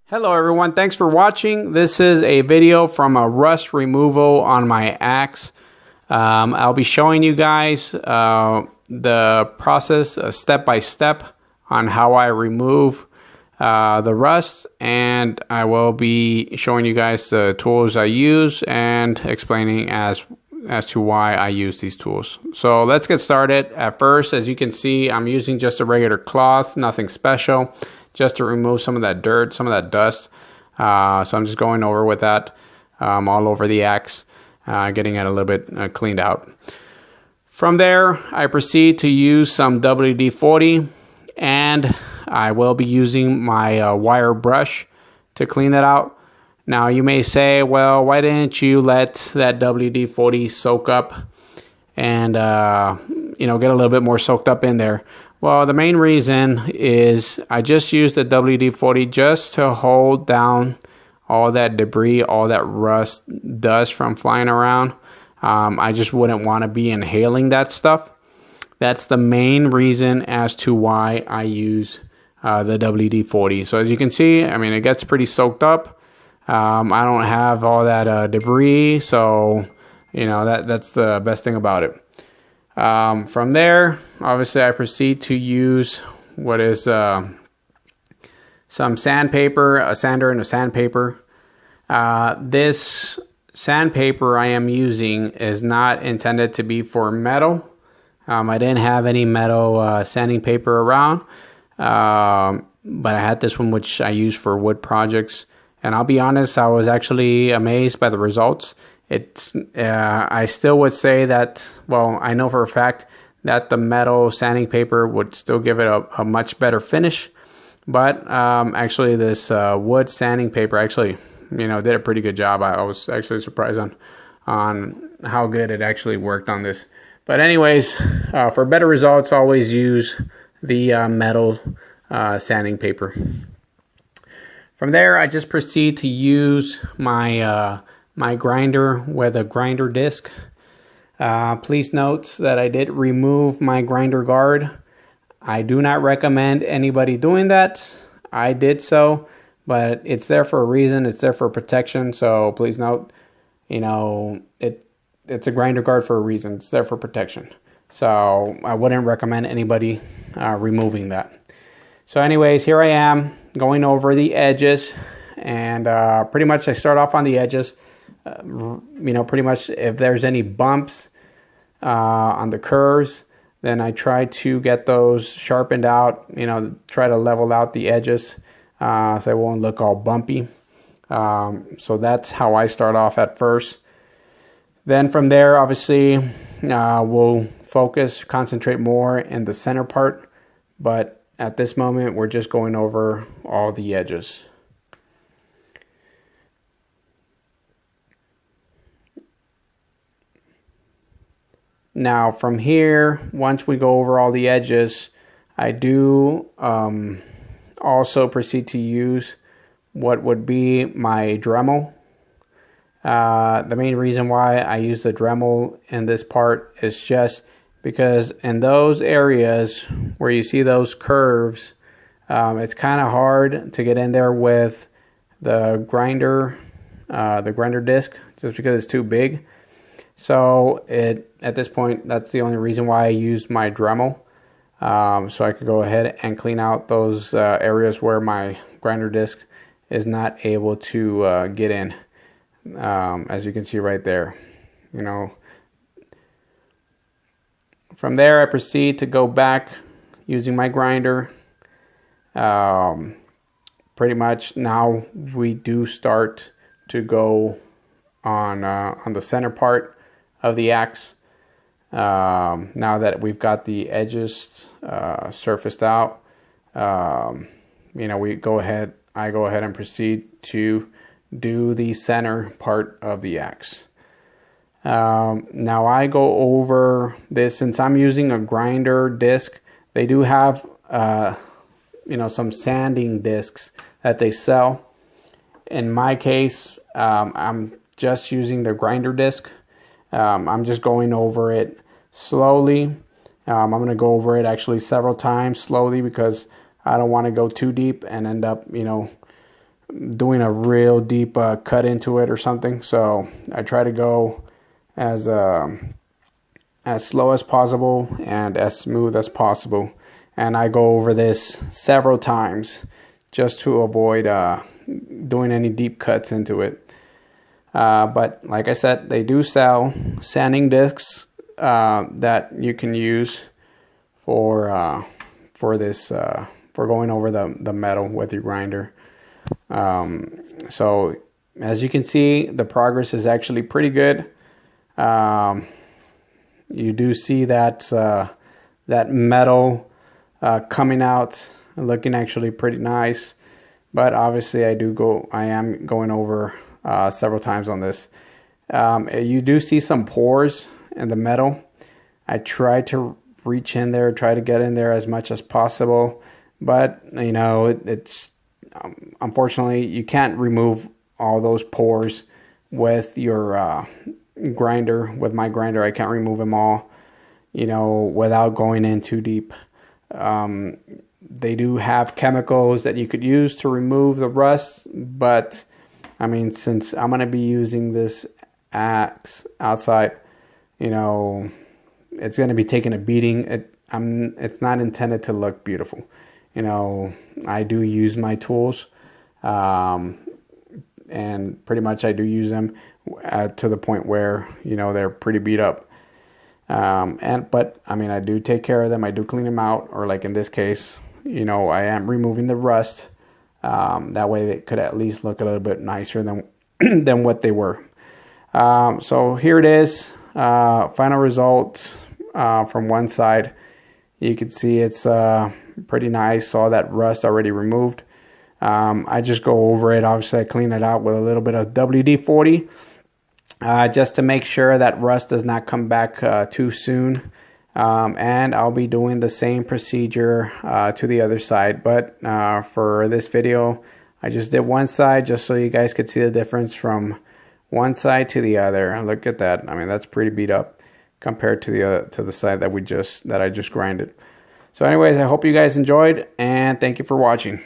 Hello everyone, thanks for watching. This is a video from a rust removal on my axe. I'll be showing you guys the process step by step on how I remove the rust, and I will be showing you guys the tools I use and explaining as to why I use these tools. So let's get started. At first, as you can see, I'm using just a regular cloth, nothing special, just to remove some of that dirt, some of that dust. So I'm just going over with that all over the axe, getting it a little bit cleaned out. From there, I proceed to use some WD-40, and I will be using my wire brush to clean that out. Now you may say, well, why didn't you let that WD-40 soak up and get a little bit more soaked up in there? Well, the main reason is I just used the WD-40 just to hold down all that debris, all that rust, dust from flying around. I just wouldn't want to be inhaling that stuff. That's the main reason as to why I use the WD-40. So as you can see, I mean, it gets pretty soaked up. I don't have all that debris, so that's the best thing about it. From there, obviously, I proceed to use what is some sandpaper, a sander and a sandpaper. This sandpaper I am using is not intended to be for metal. I didn't have any metal sanding paper around, but I had this one which I use for wood projects. And I'll be honest, I was actually amazed by the results. I still would say that, well, I know for a fact that the metal sanding paper would still give it a much better finish. But actually this wood sanding paper actually, did a pretty good job. I was actually surprised on how good it actually worked on this. But anyways, for better results, always use the metal sanding paper. From there, I just proceed to use my my grinder with a grinder disc. Please note that I did remove my grinder guard. I do not recommend anybody doing that. I did so, but it's there for a reason. It's there for protection. So please note, it's a grinder guard for a reason. It's there for protection. So I wouldn't recommend anybody removing that. So anyways, here I am going over the edges, and pretty much I start off on the edges. Pretty much if there's any bumps on the curves, then I try to get those sharpened out, try to level out the edges so it won't look all bumpy. So that's how I start off at first. Then from there, obviously, we'll concentrate more in the center part, but at this moment, we're just going over all the edges. Now from here, once we go over all the edges, I do also proceed to use what would be my Dremel. The main reason why I use the Dremel in this part is just because in those areas where you see those curves, it's kind of hard to get in there with the grinder disc, just because it's too big. So at this point, that's the only reason why I used my Dremel, so I could go ahead and clean out those areas where my grinder disc is not able to get in, as you can see right there. From there, I proceed to go back using my grinder. Pretty much now we do start to go on the center part of the axe. Now that we've got the edges surfaced out, I go ahead and proceed to do the center part of the axe. Now I go over this, since I'm using a grinder disc. They do have some sanding discs that they sell. In my case, I'm just using the grinder disc. I'm just going over it slowly. I'm going to go over it actually several times slowly, because I don't want to go too deep and end up doing a real deep cut into it or something. So I try to go as slow as possible and as smooth as possible. And I go over this several times just to avoid doing any deep cuts into it. But like I said, they do sell sanding discs that you can use for this for going over the metal with your grinder. So as you can see, the progress is actually pretty good. You do see that that metal coming out, looking actually pretty nice. But obviously, I am going over several times on this. You do see some pores in the metal. I try to reach in there, try to get in there as much as possible, but you know, it's unfortunately you can't remove all those pores with your grinder. With my grinder, I can't remove them all, you know, without going in too deep. They do have chemicals that you could use to remove the rust, but I mean, since I'm going to be using this axe outside, you know, it's going to be taking a beating. It's not intended to look beautiful. You know, I do use my tools, and pretty much I do use them to the point where, you know, they're pretty beat up. But I mean, I do take care of them. I do clean them out, or like in this case, you know, I am removing the rust. That way they could at least look a little bit nicer than than what they were. So here it is, final result from one side. You can see it's pretty nice. All that rust already removed. I just go over it. Obviously, I clean it out with a little bit of WD-40 just to make sure that rust does not come back too soon. And I'll be doing the same procedure to the other side. But for this video, I just did one side just so you guys could see the difference from one side to the other. And look at that. I mean, that's pretty beat up compared to the side that I just grinded. So anyways, I hope you guys enjoyed, and thank you for watching.